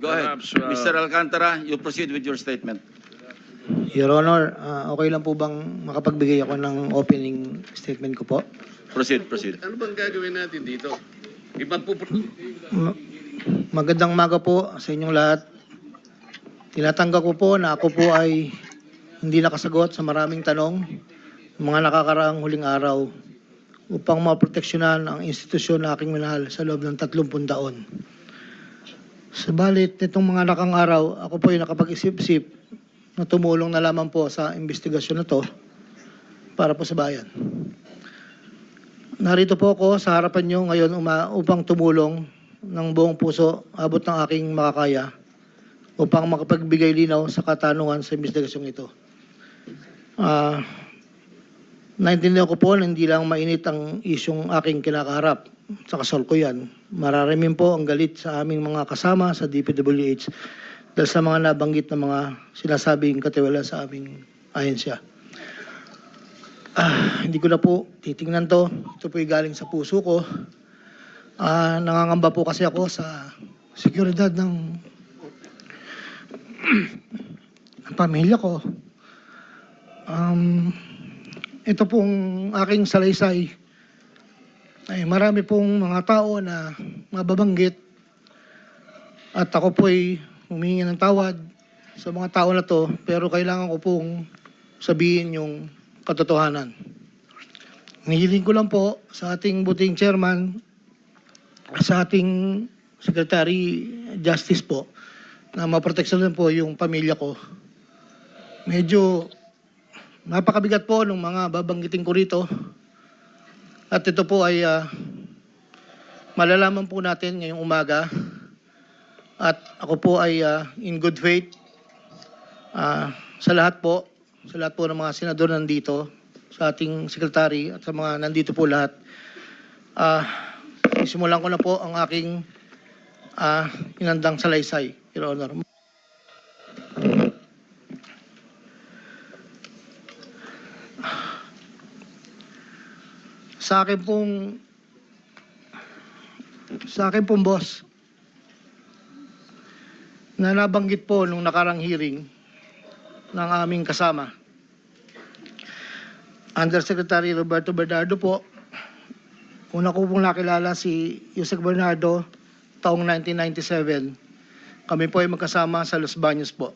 Go ahead. Perhaps, Mr. Alcantara, you proceed with your statement. Your Honor, okay lang po bang makapagbigay ako ng opening statement ko po? Proceed, proceed. Ano bang gagawin natin dito? Ma- Magandang umaga po sa inyong lahat. Tinatanggap ko po na ako po ay hindi nakasagot sa maraming tanong ng mga nakakaraang huling araw upang maproteksyonan ang institusyon na aking minahal sa loob ng 30 taon. Subalit, nitong mga nakang araw, ako po ay nakapag-isip-isip na tumulong na lamang po sa investigasyon na to para po sa bayan. Narito po ako sa harapan nyo ngayon upang tumulong ng buong puso, abot ng aking makakaya, upang makapagbigay linaw sa katanungan sa investigasyong ito. Naintindihan ko po na hindi lang mainit ang isyong aking kinakaharap sa kasalukuyan. Mararamin po ang galit sa aming mga kasama sa DPWH dahil sa mga nabanggit na mga sinasabing katiwala sa aming ahensya. Hindi ko na po titingnan to. Ito po galing sa puso ko. Nangangamba po kasi ako sa seguridad ng pamilya ko. Ito pong aking salaysay ay marami pong mga tao na mababanggit at ako po ay humingi ng tawad sa mga tao na to, pero kailangan ko pong sabihin yung katotohanan. Nihiling ko lang po sa ating buting chairman, sa ating Secretary Justice po, na maproteksyonan po yung pamilya ko. Medyo napakabigat po ng mga babanggitin ko rito. At ito po ay malalaman po natin ngayong umaga. At ako po ay in good faith sa lahat po ng mga senador nandito, sa ating sekretary at sa mga nandito po lahat. Simulan ko na po ang aking inandang salaysay, Your Honor. Sa akin pong boss, na nabanggit po nung nakarang hearing ng aming kasama, Undersecretary Roberto Bernardo po. Una ko pong nakilala si Yusek Bernardo taong 1997. Kami po ay magkasama sa Los Baños po.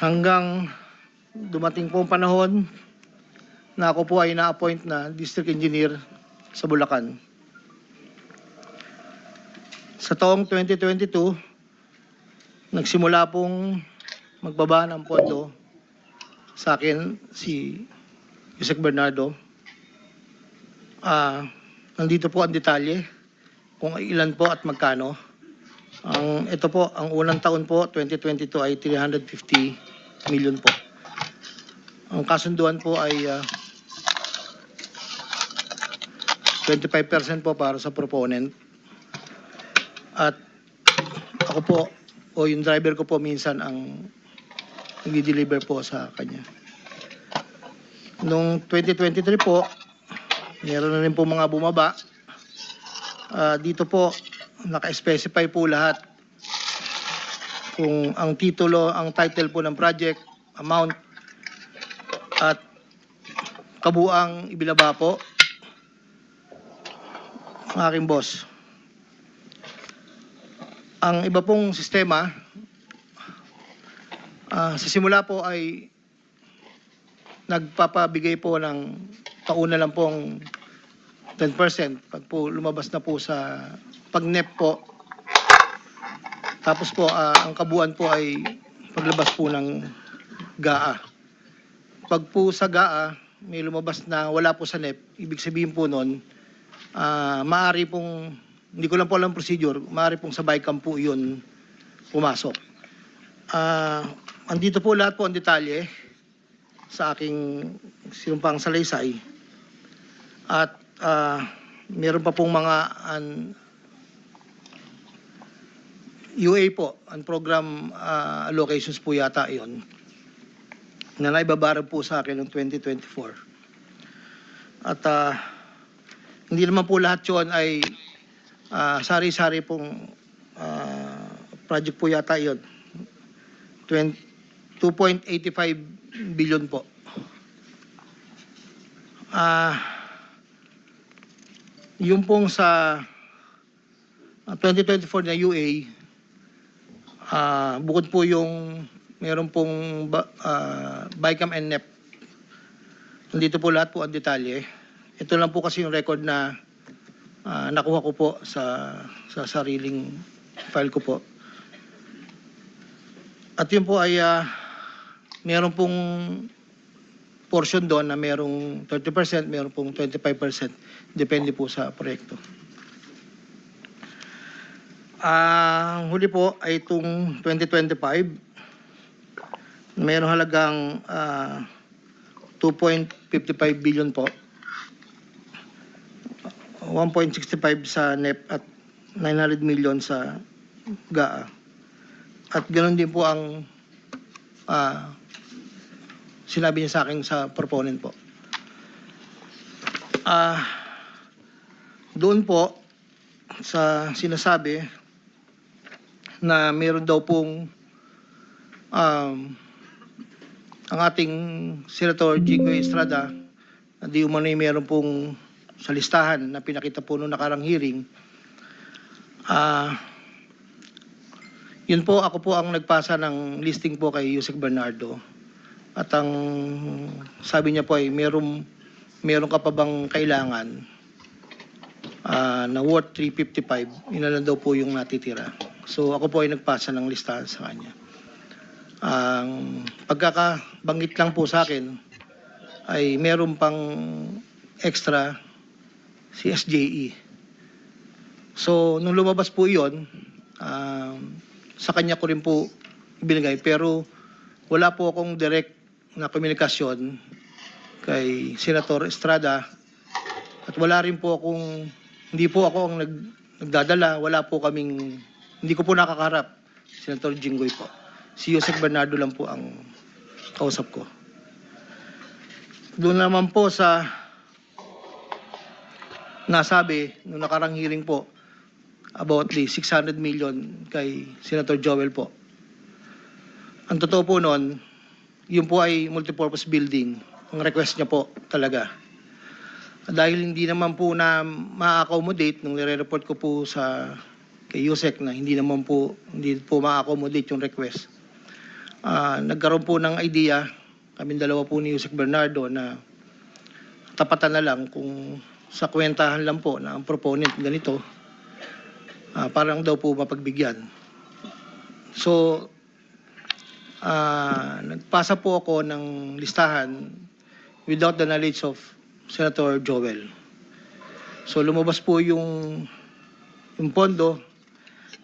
Hanggang dumating po ang panahon na ako po ay na-appoint na district engineer sa Bulacan. Sa taong 2022, nagsimula pong magbaba ng pondo sa akin si Yusek Bernardo. Nandito po ang detalye kung ilan po at magkano. Ito po, ang unang taon po, 2022 ay 350 million po. Ang kasunduan po ay 25% po para sa proponent. At ako po, o yung driver ko po minsan ang nag-deliver po sa kanya. Noong 2023 po, meron na rin po mga bumaba. Dito po, naka-specify po lahat kung ang titulo, ang title po ng project, amount, at kabuang ibinaba po ang aking boss. Ang iba pong sistema, sa simula po ay nagpapabigay po ng pauna lang pong 10% pag po lumabas na po sa pag-NEP po. Tapos po, ang kabuuan po ay paglabas po ng GAA. Pag po sa GAA, may lumabas na wala po sa NEP, ibig sabihin po nun, maaari pong, hindi ko lang po alam procedure, maaari pong sa BICAM po yun pumasok. Andito po lahat po ang detalye sa aking sinumpang salaysay. At meron pa pong mga UA po, ang program allocations po yata yon na naibabarang po sa akin noong 2024. At hindi naman po lahat yun ay sari-sari pong project po yata yun. 2.85 billion po. Yung pong sa 2024 na UA, bukod po yung meron pong BICAM and NEP. Nandito po lahat po ang detalye. Ito lang po kasi yung record na nakuha ko po sa sariling file ko po. At yun po ay meron pong portion doon na merong 30%, meron pong 25%. Depende po sa proyekto. Ang huli po ay itong 2025. Meron halagang 2.55 billion po. 1.65 sa NEP at 900 million sa GAA. At ganoon din po ang sinabi niya sa akin sa proponent po. Doon po sa sinasabi na meron daw pong ang ating Senator Jinggoy Estrada na di umano'y meron pong sa listahan na pinakita po noong nakarang hearing. Yun po, ako po ang nagpasa ng listing po kay Yusek Bernardo. At ang sabi niya po ay meron ka pa bang kailangan na worth 355, yun na lang daw po yung natitira. So ako po ay nagpasa ng listahan sa kanya. Ang pagkakabanggit lang po sa akin ay meron pang extra si SJE. So nung lumabas po yun, sa kanya ko rin po ibinigay, pero wala po akong direct na komunikasyon kay Senator Estrada at wala rin po akong, hindi po ako ang nagdadala, wala po kaming, hindi ko po nakakaharap Senator Jinggoy po. Si Yusek Bernardo lang po ang kausap ko. Doon naman po sa nasabi nung nakarang hearing po about the 600 million kay Senator Joel po. Ang totoo po noon, yun po ay multipurpose building. Ang request niya po talaga. Dahil hindi naman po na ma-accommodate nung nire-report ko po sa kay Yusek na hindi po ma-accommodate yung request. Nagkaroon po ng idea, kaming dalawa po ni Yusek Bernardo na tapatan na lang kung sa kwentahan lang po na ang proponent ganito, parang daw po mapagbigyan. So, nagpasa po ako ng listahan without the knowledge of Senator Joel. So, lumabas po yung pondo,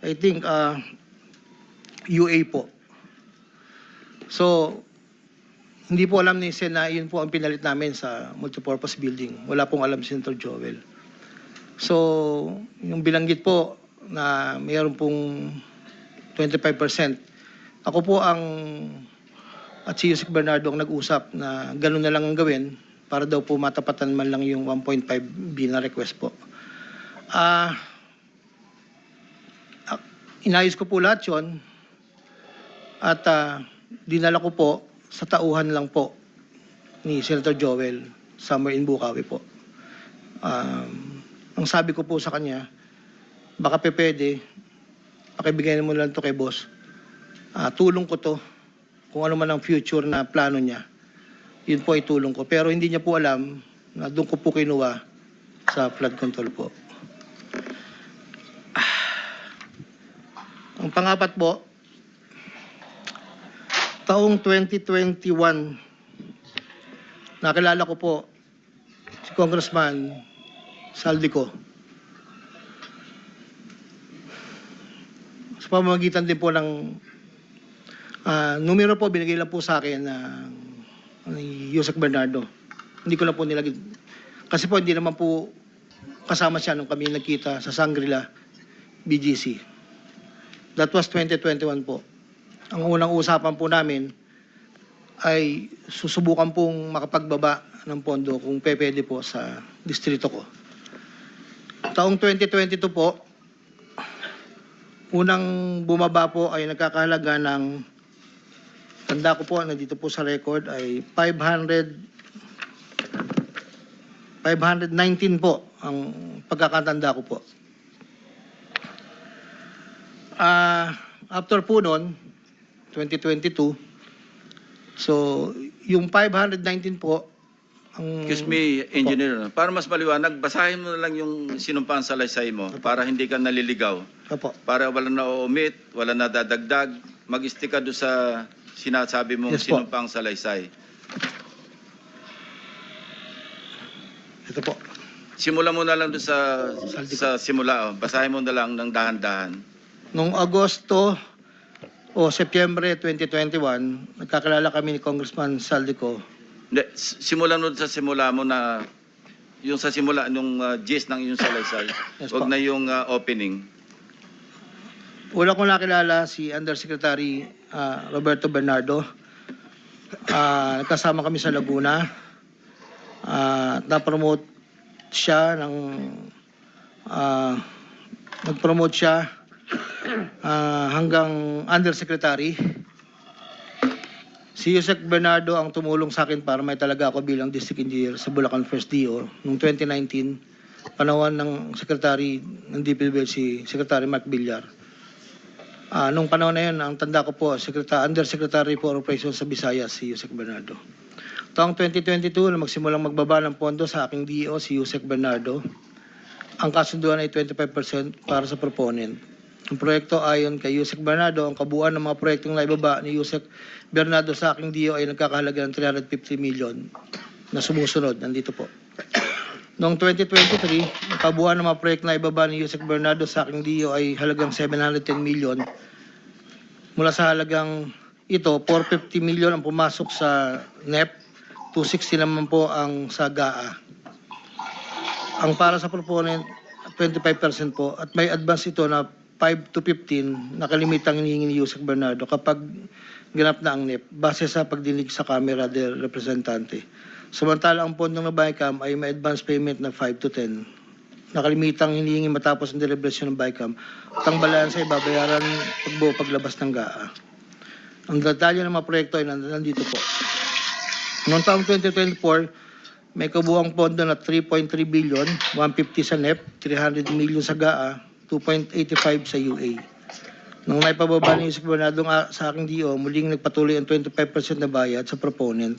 I think, UA po. So, hindi po alam ni Sen na yun po ang pinalit namin sa multipurpose building. Wala pong alam si Senator Joel. So, yung bilanggit po na mayroon pong 25%. Ako po ang at si Yusek Bernardo ang nag-usap na gano'n na lang ang gawin para daw po matapatan man lang yung 1.5 billion na request po. Inayos ko po lahat yun at dinala ko po sa tauhan lang po ni Senator Joel somewhere in Bukawi po. Ang sabi ko po sa kanya, baka pwede, pakibigay mo lang to kay boss. Tulong ko to, kung ano man ang future na plano niya, yun po ay tulong ko. Pero hindi niya po alam na doon ko po kinuha sa flood control po. Ang pangapat po, taong 2021, nakilala ko po si Congressman Saldico. Sa pamamagitan din po ng numero po, binigay lang po sa akin ni Yusek Bernardo. Hindi ko lang po nilagay. Kasi po hindi naman po kasama siya nung kami nagkita sa Shangri-La, BGC. That was 2021 po. Ang unang usapan po namin ay susubukan pong makapagbaba ng pondo kung pwede po sa distrito ko. Taong 2022 po, unang bumaba po ay nagkakahalaga ng, tanda ko po, nandito po sa record, ay 519 po ang pagkakatanda ko po. After po noon, 2022, so yung 519 po, ang... Excuse me, engineer. Para mas maliwanag, basahin mo na lang yung sinumpang salaysay mo para hindi ka naliligaw. Opo. Para wala na omit, wala na dadagdag, mag-stick ka doon sa sinasabi mong Yes po. sinumpang salaysay. Ito po. Simula mo na lang doon Saldi sa simula. Oh. Basahin mo na lang ng dahan-dahan. Noong Agosto o Setyembre 2021, nagkakilala kami ni Congressman Saldico. Hindi, simulan mo sa simula mo na yung sa simula nung gist ng iyong salaysay. Yes Huwag po. na yung opening. Una ko nakilala si Undersecretary Roberto Bernardo. Nagkasama kami sa Laguna. Na-promote siya ng nag-promote siya hanggang Undersecretary. Si Yusek Bernardo ang tumulong sa akin para may talaga ako bilang District Engineer sa Bulacan First DO noong 2019, panahon ng Secretary ng DPWH si Secretary Mark Villar. Nung panahon na yun, ang tanda ko po, Undersecretary for Operations sa Visayas, si Yusek Bernardo. Taong 2022, na magsimulang magbaba ng pondo sa aking DO, si Yusek Bernardo, ang kasunduan ay 25% para sa proponent. Ang proyekto ayon kay Yusek Bernardo, ang kabuuan ng mga proyektong naibaba ni Yusek Bernardo sa aking DO ay nagkakahalaga ng 350 million na sumusunod. Nandito po. Noong 2023, ang kabuuan ng mga proyekto na ibaba ni Yusek Bernardo sa aking DO ay halagang 710 million. Mula sa halagang ito, 450 million ang pumasok sa NEP, 260 naman po ang sa GAA. Ang para sa proponent, 25% po, at may advance ito na 5 to 15 na kalimitang hinihingi ni Yusek Bernardo kapag ganap na ang NEP base sa pagdinig sa Kamera del Representante. Samantala ang pondong na BICAM ay may advance payment na 5 to 10 na kalimitang hinihingi matapos ang deliberasyon ng BICAM at ang balansa ay babayaran pagbuo paglabas ng GAA. Ang detalye ng mga proyekto ay nandito po. Noong taong 2024, may kabuuang pondo na 3.3 billion, 150 sa NEP, 300 million sa GAA, 2.85 sa UA. Nung naipababa ni Yusek Bernardo sa aking DO, muling nagpatuloy ang 25% na bayad sa proponent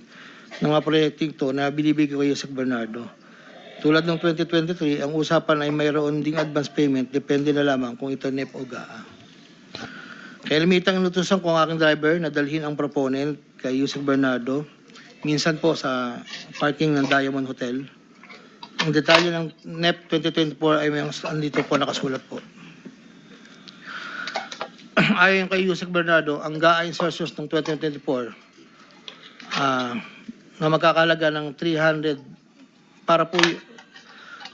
ng mga proyekting to na binibigay ko kay Yusek Bernardo. Tulad ng 2023, ang usapan ay mayroon ding advance payment, depende na lamang kung ito NEP o GAA. Kaya limitang inutusan ko ang aking driver na dalhin ang proponent kay Yusek Bernardo, minsan po sa parking ng Diamond Hotel. Ang detalye ng NEP 2024 ay may andito po nakasulat po. Ayon kay Yusek Bernardo, ang GAA insertions ng 2024 na magkakalaga ng 300 para po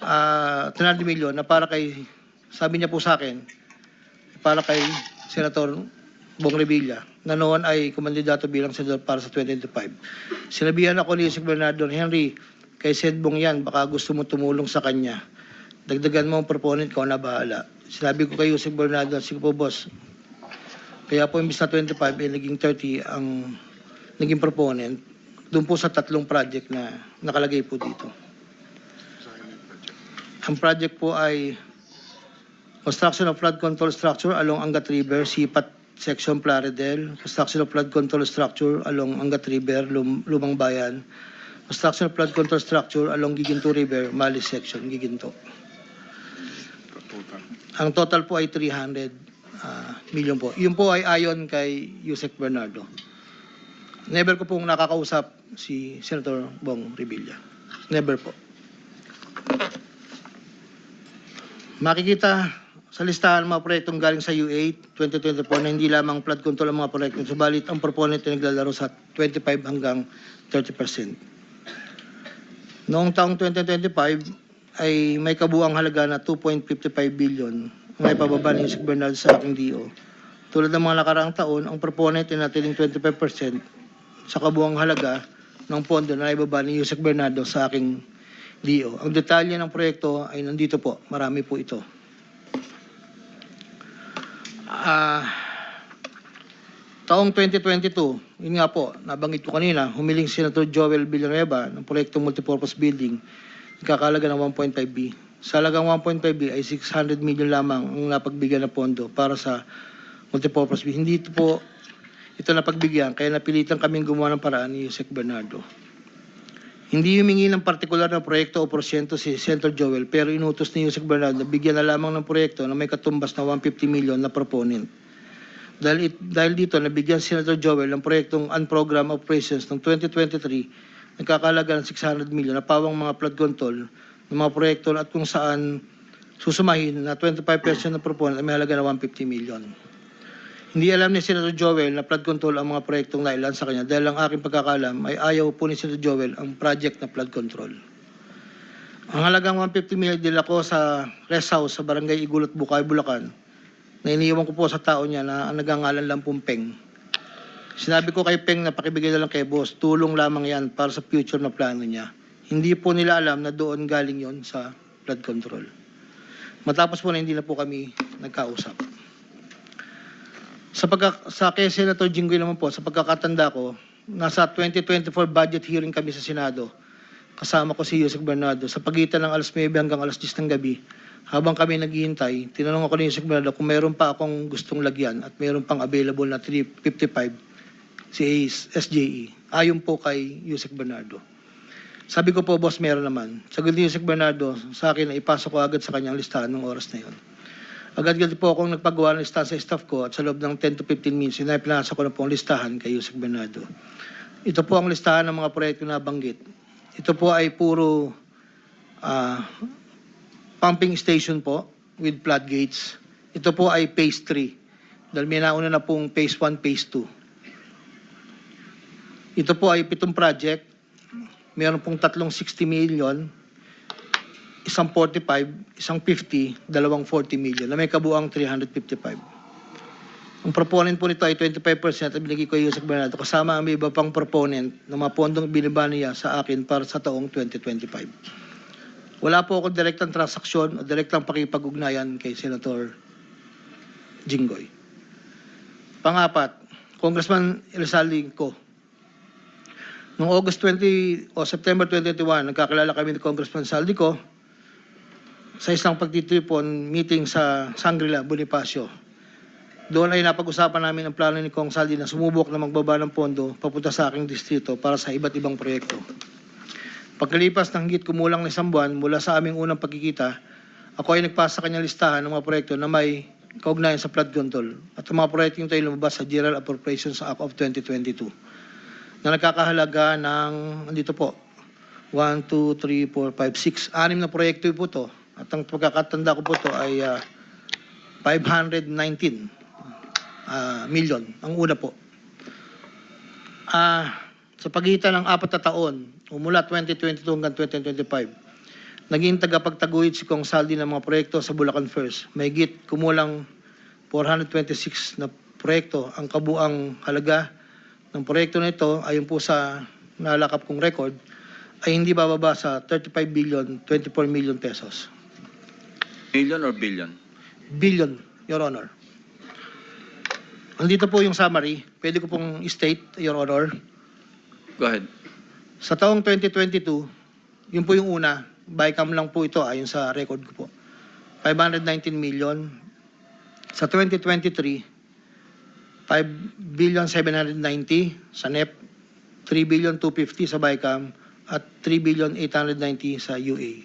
300 million na para kay, sabi niya po sa akin, para kay Senator Bong Revilla na noon ay kumandidato bilang senador para sa 2025. Sinabihan ako ni Yusek Bernardo, Henry, kay Sed Bong yan, baka gusto mo tumulong sa kanya. Dagdagan mo ang proponent ko na bahala. Sinabi ko kay Yusek Bernardo, sige po boss. Kaya po imbis na 25, naging 30 ang naging proponent. Doon po sa 3 project na nakalagay po dito. Ang project po ay construction of flood control structure along Angat River, Sipat Section Plaridel, construction of flood control structure along Angat River, Lumang Bayan, construction of flood control structure along Giginto River, Malis Section, Giginto. Ang total po ay 300 million po. Yun po ay ayon kay Yusek Bernardo. Never ko pong nakakausap si Senator Bong Revilla. Never po. Makikita sa listahan ng mga proyektong galing sa U8 2024 na hindi lamang flood control ang mga proyekto, subalit ang proponent ay naglalaro sa 25 hanggang 30%. Noong taong 2025 ay may kabuuang halaga na 2.55 billion na ipababa ni Yusek Bernardo sa aking DO. Tulad ng mga nakaraang taon, ang proponent ay natiling 25% sa kabuuang halaga ng pondo na ibaba ni Yusek Bernardo sa aking DO. Ang detalye ng proyekto ay nandito po. Marami po ito. Taong 2022, yun nga po, nabanggit ko kanina, humiling si Senator Joel Villanueva ng proyektong multipurpose building, ikakalaga ng 1.5B. Sa halagang 1.5B ay 600 million lamang ang napagbigyan na pondo para sa multipurpose building. Hindi ito napagbigyan, kaya napilitan kaming gumawa ng paraan ni Yusek Bernardo. Hindi humingi ng partikular na proyekto o porsyento si Senator Joel, pero inutos ni Yusek Bernardo na bigyan na lamang ng proyekto na may katumbas na 150 million na proponent. Dahil dito, nabigyan si Senator Joel ng proyektong Unprogrammed Operations ng 2023, nagkakalaga ng 600 million na pawang mga flood control ng mga proyekto at kung saan susumahin na 25% ng proponent ay may halaga na 150 million. Hindi alam ni Senator Joel na flood control ang mga proyektong nailan sa kanya dahil ang aking pagkakalam ay ayaw po ni Senator Joel ang project na flood control. Ang halagang 150 million dila ko sa rest house sa Barangay Igulot, Bukay, Bulacan, na iniiwan ko po sa tao niya na ang nagangalan lang pong Peng. Sinabi ko kay Peng na pakibigay na lang kay boss, tulong lamang yan para sa future na plano niya. Hindi po nila alam na doon galing yon sa flood control. Matapos po na hindi na po kami nagkausap. Sa kay Senator Jinggoy naman po, sa pagkakatanda ko, nasa 2024 budget hearing kami sa Senado. Kasama ko si Yusek Bernardo sa pagitan ng alas 9 hanggang alas 10 ng gabi. Habang kami naghihintay, tinanong ako ni Yusek Bernardo kung meron pa akong gustong lagyan at meron pang available na 355 si SJE. Ayon po kay Yusek Bernardo. Sabi ko po, boss, meron naman. Sagot ni Yusek Bernardo sa akin na ipasok ko agad sa kanyang listahan ng oras na yon. Agad-agad po akong nagpagawa ng listahan sa staff ko at sa loob ng 10 to 15 minutes, pinasa ko na po ang listahan kay Yusek Bernardo. Ito po ang listahan ng mga proyekto na banggit. Ito po ay puro pumping station po with floodgates. Ito po ay phase 3 dahil may nauna na pong phase 1, phase 2. Ito po ay 7 project. Meron pong 360 million, isang 45, isang 50, dalawang 40 million na may kabuang 355. Ang proponent po nito ay 25% at binigay ko yung Yusek Bernardo kasama ang may iba pang proponent ng mga pondong binaba niya sa akin para sa taong 2025. Wala po akong direktang transaksyon o direktang pakipag-ugnayan kay Senator Jinggoy. Pangapat, Congressman Elsaldi ko. Noong September 2021, nagkakilala kami ni Congressman Saldico sa isang pagtitipon meeting sa Shangri-La, Bonifacio. Doon ay napag-usapan namin ang plano ni Kong Saldi na sumubok na magbaba ng pondo papunta sa aking distrito para sa iba't ibang proyekto. Pagkalipas ng higit kumulang na isang buwan mula sa aming unang pagkikita, ako ay nagpasa sa kanyang listahan ng mga proyekto na may kaugnayan sa flood control at ang mga proyekto yung tayo lumabas sa General Appropriations Act of 2022 na nagkakahalaga ng, andito po, 1, 2, 3, 4, 5, 6, 6 na proyekto po to at ang pagkakatanda ko po to ay 519 million ang una po. Sa pagitan ng 4 na taon, mula 2022 hanggang 2025, naging tagapagtaguyod si Kong Saldi ng mga proyekto sa Bulacan First. Mahigit kumulang 426 na proyekto. Ang kabuang halaga ng proyekto na ito, ayon po sa nalakap kong record, ay hindi bababa sa 35 billion, 24 million pesos. Million or billion? Billion, Your Honor. Andito po yung summary. Pwede ko pong state, Your Honor. Go ahead. Sa taong 2022, yun po yung una, bycam lang po ito ayon sa record ko po. 519 million. Sa 2023, 5 billion 790 sa NEP, 3 billion 250 sa bycam, at 3 billion 890 sa UA.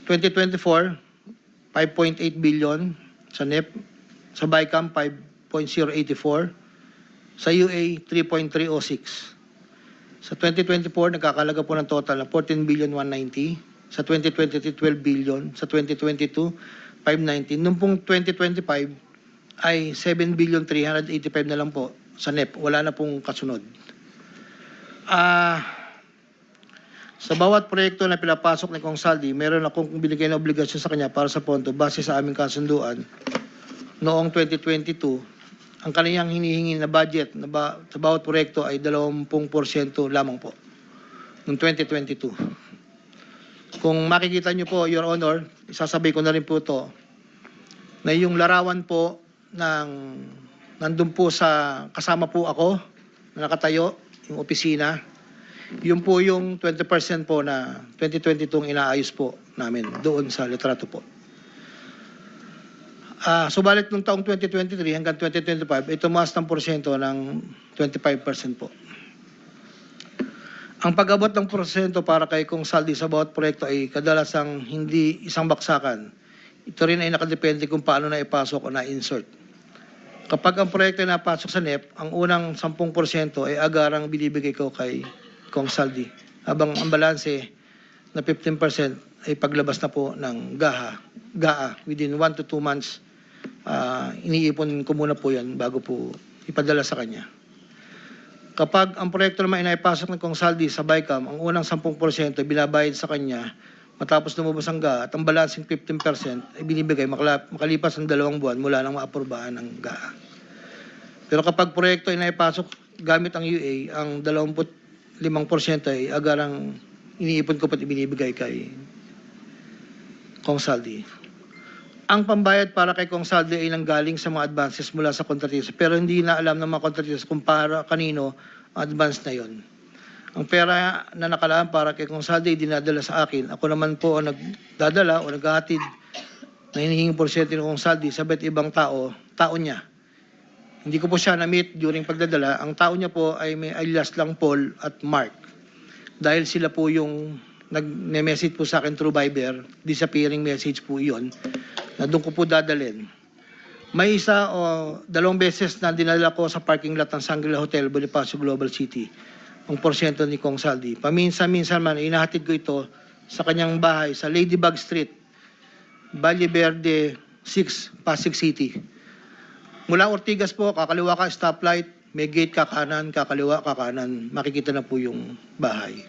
2024, 5.8 billion sa NEP, sa bycam 5.084, sa UA 3.306. Sa 2024, nagkakalaga po ng total na 14 billion 190. Sa 2023, 12 billion. Sa 2022, 519. Noong pong 2025, ay 7 billion 385 na lang po sa NEP. Wala na pong kasunod. Sa bawat proyekto na pinapasok ni Kong Saldi, meron akong binigay na obligasyon sa kanya para sa pondo base sa aming kasunduan noong 2022. Ang kaniyang hinihingi na budget sa bawat proyekto ay 20% lamang po noong 2022. Kung makikita niyo po, Your Honor, isasabay ko na rin po ito, na yung larawan po nandun po kasama po ako, na nakatayo, yung opisina. Yun po yung 20% po na 2022 inaayos po namin doon sa litrato po. Subalit nung taong 2023 hanggang 2025, ito tumaas ng porsyento ng 25% po. Ang pag-abot ng porsyento para kay Kong Saldi sa bawat proyekto ay kadalasang hindi isang baksakan. Ito rin ay nakadepende kung paano na ipasok o na-insert. Kapag ang proyekto ay napasok sa NEP, ang unang 10% ay agarang binibigay ko kay Kong Saldi. Habang ang balanse na 15% ay paglabas na po ng GAA within 1 to 2 months. Iniipon ko muna po yan bago po ipadala sa kanya. Kapag ang proyekto naman ay naipasok ng Kong Saldi sa BICAM, ang unang 10% ay binabayad sa kanya matapos lumabas ang GAA at ang balancing 15% ay binibigay makalipas ang 2 buwan mula nang maaprubahan ng GAA. Pero kapag proyekto ay naipasok gamit ang UA, ang 25% ay agarang iniipon ko pat ibinibigay kay Kong Saldi. Ang pambayad para kay Kong Saldi ay nanggaling sa mga advances mula sa kontratista pero hindi na alam ng mga kontratista kung para kanino ang advance na yon. Ang pera na nakalaan para kay Kong Saldi ay dinadala sa akin. Ako naman po ang nagdadala o naghahatid na hinihinging porsyento ng Kong Saldi sa iba't ibang tao niya. Hindi ko po siya na-meet during pagdadala. Ang tao niya po ay may alias lang Paul at Mark. Dahil sila po yung nag-message po sa akin through Viber, disappearing message po iyon, na doon ko po dadalhin. May isa o 2 beses na dinala ko sa parking lot ng Shangri-La Hotel, Bonifacio Global City, ang porsyento ni Kong Saldi. Paminsan-minsan man, inahatid ko ito sa kanyang bahay sa Ladybug Street, Valle Verde 6, Pasig City. Mula Ortigas po, kakaliwa ka stoplight, may gate kakanan, kakaliwa kakanan, makikita na po yung bahay.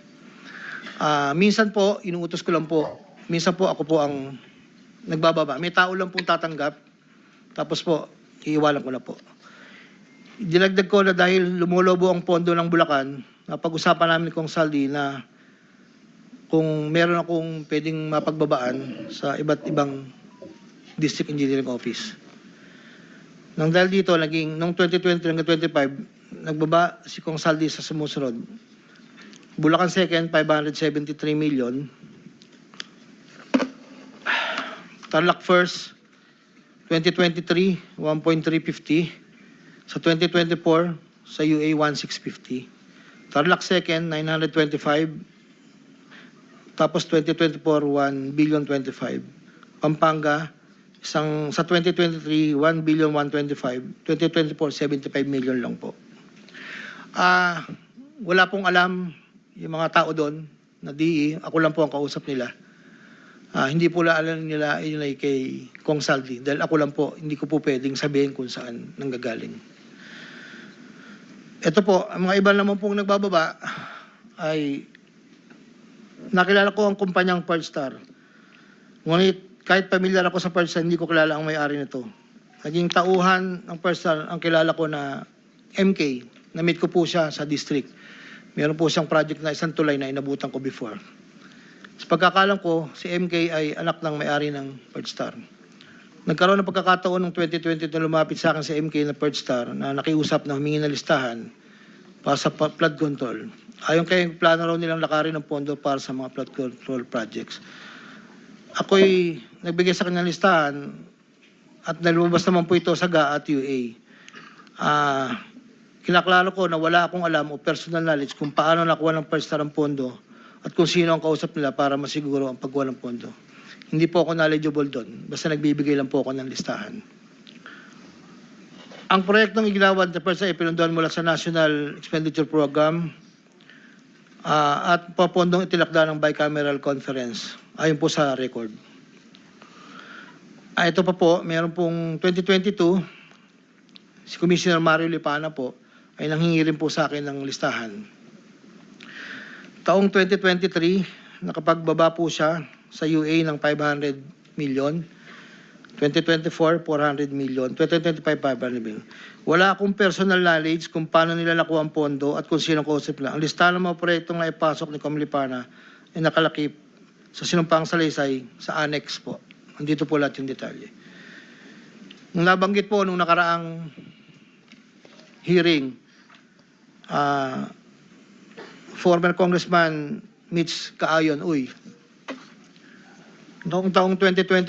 Minsan po, inuutos ko lang po, minsan po ako po ang nagbababa. May tao lang pong tatanggap, tapos po, iiwalan ko na po. Dinagdag ko na dahil lumulobo ang pondo ng Bulacan, napag-usapan namin Kong Saldi na kung meron akong pwedeng mapagbabaan sa iba't ibang district engineering office. Nang dahil dito, noong 2020 hanggang 2025, nagbaba si Kong Saldi sa sumusunod. Bulacan 2nd, 573 million. Tarlac 1st, 2023, 1.350. Sa 2024, sa UA, 1.650. Tarlac 2nd, 925. Tapos 2024, 1.025 billion. Pampanga, sa 2023, 1.125 billion. 2024, 75 million lang po. Wala pong alam yung mga tao doon na DE. Ako lang po ang kausap nila. Hindi po alam nila yun ay kay Kong Saldi. Dahil ako lang po, hindi ko po pwedeng sabihin kung saan nanggagaling. Ito po, ang mga iba naman pong nagbababa ay nakilala ko ang kumpanyang Pearlstar. Ngunit kahit pamilyar ako sa Pearlstar, hindi ko kilala ang may-ari nito. Naging tauhan ng Pearlstar ang kilala ko na MK. Na-meet ko po siya sa district. Meron po siyang project na isang tulay na inabutan ko before. Sa pagkakalam ko, si MK ay anak ng may-ari ng Pearlstar. Nagkaroon ng pagkakataon noong 2020 na lumapit sa akin si MK na Pearlstar na nakiusap na humingi ng listahan para sa flood control. Ayon kay plano raw nilang lakarin ng pondo para sa mga flood control projects. Ako'y nagbigay sa kanyang listahan at nalumabas naman po ito sa GAA at UA. Kinaklaro ko na wala akong alam o personal knowledge kung paano nakuha ng Pearlstar ang pondo at kung sino ang kausap nila para masiguro ang pagkuha ng pondo. Hindi po ako knowledgeable doon. Basta nagbibigay lang po ako ng listahan. Ang proyektong igilawad na Pearlstar ay pinunduan mula sa National Expenditure Program at papondong itilakda ng bicameral conference ayon po sa record. Ito pa po, meron pong 2022, si Commissioner Mario Lipana po ay nanghingi rin po sa akin ng listahan. Taong 2023, nakapagbaba po siya sa UA ng 500 million. 2024, 400 million. 2025, 500 million. Wala akong personal knowledge kung paano nila nakuha ang pondo at kung sino ang kausap nila. Ang listahan ng mga proyektong naipasok ni Com Lipana ay nakalakip sa sinumpang salaysay sa annex po. Andito po lahat yung detalye. Nabanggit po nung nakaraang hearing, former Congressman Mitch Kaayon, noong taong 2021,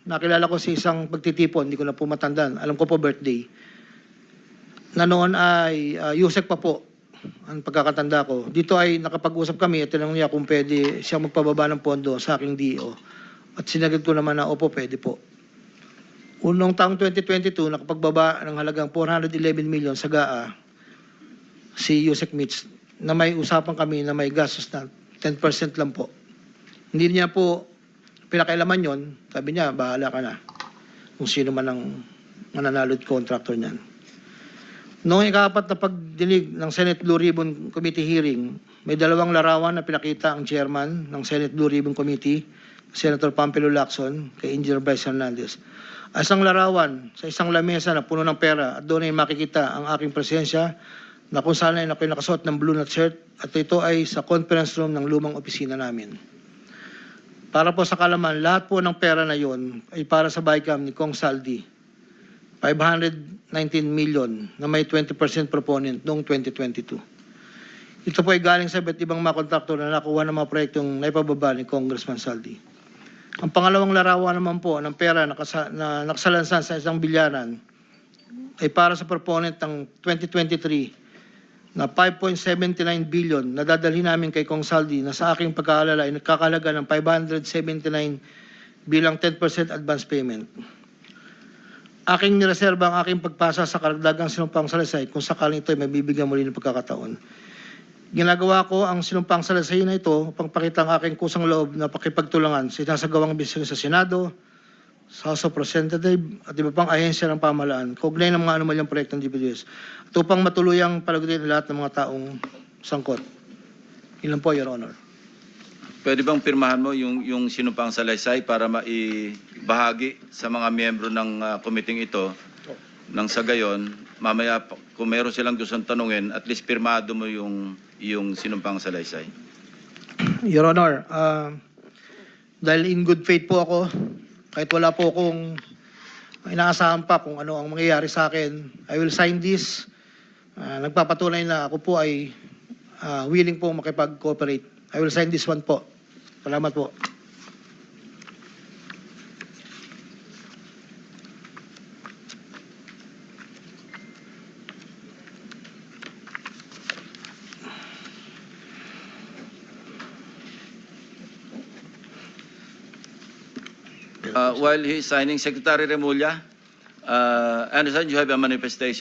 nakilala ko si isang pagtitipon, hindi ko na po matandaan, alam ko po birthday, na noon ay Yusek pa po, ang pagkakatanda ko. Dito ay nakapag-usap kami at tinanong niya kung pwede siya magpababa ng pondo sa aking DO. At sinagot ko naman na opo, pwede po. Unong taong 2022, nakapagbaba ng halagang 411 million sa GAA si Yusek Mitch na may usapan kami na may gastos na 10% lang po. Hindi niya po pinakailaman yon, sabi niya, bahala ka na kung sino man ang mananalo at contractor niyan. Noong ika-4 na pagdinig ng Senate Blue Ribbon Committee hearing, may dalawang larawan na pinakita ang chairman ng Senate Blue Ribbon Committee, Senator Pampilo Lacson, kay Engineer Bryce Hernandez. Isang larawan sa isang lamesa na puno ng pera at doon ay makikita ang aking presensya na kung saan ay ako'y nakasuot ng blue na shirt at ito ay sa conference room ng lumang opisina namin. Para po sa kalaman, lahat po ng pera na yon ay para sa BICAM ni Kong Saldi. 519 million na may 20% proponent noong 2022. Ito po ay galing sa iba't ibang mga kontraktor na nakuha ng mga proyektong naipababa ni Congressman Saldi. Ang pangalawang larawan naman po ng pera na nakasalansan sa isang bilyaran ay para sa proponent ng 2023 na 5.79 billion na dadalhin namin kay Kong Saldi na sa aking pagkaalala ay nagkakalaga ng 579 bilang 10% advance payment. Aking nireserba ang aking pagpasa sa karagdagang sinumpang salaysay kung sakaling ito ay mabibigyan muli ng pagkakataon. Ginagawa ko ang sinumpang salaysay na ito upang pakita ang aking kusang loob na pakipagtulangan sa sinasagawang bisyo sa Senado, sa House of Representatives at iba pang ahensya ng pamahalaan, kaugnay ng mga anomalyang proyektong DPWH, at upang matuluyang palagutin lahat ng mga taong sangkot. Ilan po, Your Honor. Pwede bang pirmahan mo yung sinumpang salaysay para maibahagi sa mga miyembro ng committee ito nang sa gayon, mamaya kung meron silang gustong tanungin, at least pirmado mo yung sinumpang salaysay. Your Honor, dahil in good faith po ako, kahit wala po akong inaasahan pa kung ano ang mangyayari sa akin, I will sign this. Nagpapatunay na ako po ay willing po makipag-cooperate. I will sign this one po. Salamat po. While he's signing, Secretary Remulla, I understand you have a manifestation.